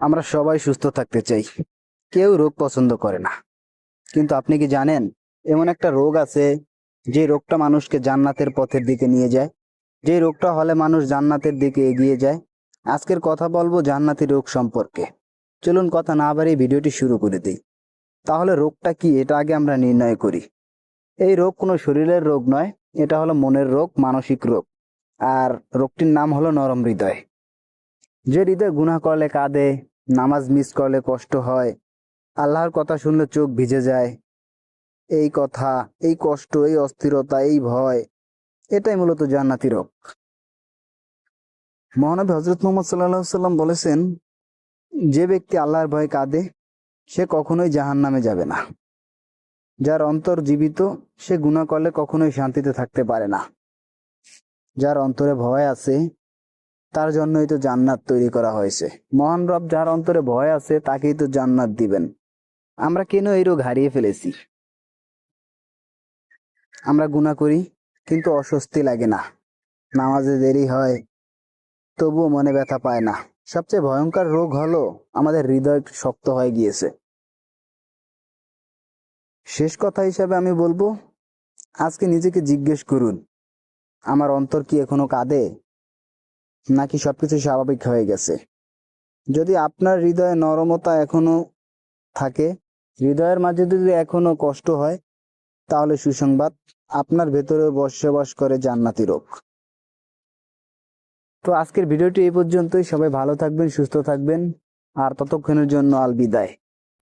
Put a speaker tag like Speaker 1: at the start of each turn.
Speaker 1: আমরা সবাই সুস্থ থাকতে চাই, কেউ রোগ পছন্দ করে না। কিন্তু আপনি কি জানেন, এমন একটা রোগ আছে যে রোগটা মানুষকে জান্নাতের পথের দিকে নিয়ে যায়। যে রোগটা হলে মানুষ জান্নাতের দিকে এগিয়ে যায়। আজকের কথা বলবো জান্নাতি রোগ সম্পর্কে। চলুন কথা না বাড়িয়ে ভিডিওটি শুরু করে দিই। তাহলে রোগটা কি এটা আগে আমরা নির্ণয় করি। এই রোগ কোনো শরীরের রোগ নয়, এটা হলো মনের রোগ, মানসিক রোগ। আর রোগটির নাম হলো নরম হৃদয়। যে হৃদয় গুনাহ করলে কাঁদে, নামাজ মিস করলে কষ্ট হয়, আল্লাহর কথা শুনলে চোখ ভিজে যায়, এই কথা, এই কষ্ট, এই অস্থিরতা, এই ভয়, এটাই মূলত জান্নাতি রোগ। মহানবী হজরত মোহাম্মদ সাল্লাল্লাহু সাল্লাম বলেছেন, যে ব্যক্তি আল্লাহর ভয়ে কাঁদে সে কখনোই জাহান্নামে যাবে না। যার অন্তর জীবিত সে গুনাহ করলে কখনোই শান্তিতে থাকতে পারে না। যার অন্তরে ভয় আছে তার জন্যই তো জান্নাত তৈরি করা হয়েছে। মহান রব যার অন্তরে ভয় আছে তাকেই তো জান্নাত দিবেন। আমরা কেন এই রোগ হারিয়ে ফেলেছি? আমরা গুনাহ করি কিন্তু অস্বস্তি লাগে না, নামাজে দেরি হয় তবুও মনে ব্যথা পায় না। সবচেয়ে ভয়ঙ্কর রোগ হলো আমাদের হৃদয় শক্ত হয়ে গিয়েছে। শেষ কথা হিসাবে আমি বলবো, আজকে নিজেকে জিজ্ঞেস করুন, আমার অন্তর কি এখনো কাঁদে, নাকি সবকিছু স্বাভাবিক হয়ে গেছে? যদি আপনার হৃদয়ে নরমতা এখনো থাকে, হৃদয়ের মাঝে যদি এখনো কষ্ট হয়, তাহলে সুসংবাদ, আপনার ভেতরে বসবাস করে জান্নাতি রোগ। তো আজকের ভিডিওটি এই পর্যন্তই। সবাই ভালো থাকবেন, সুস্থ থাকবেন, আর ততক্ষণের জন্য আল বিদায়।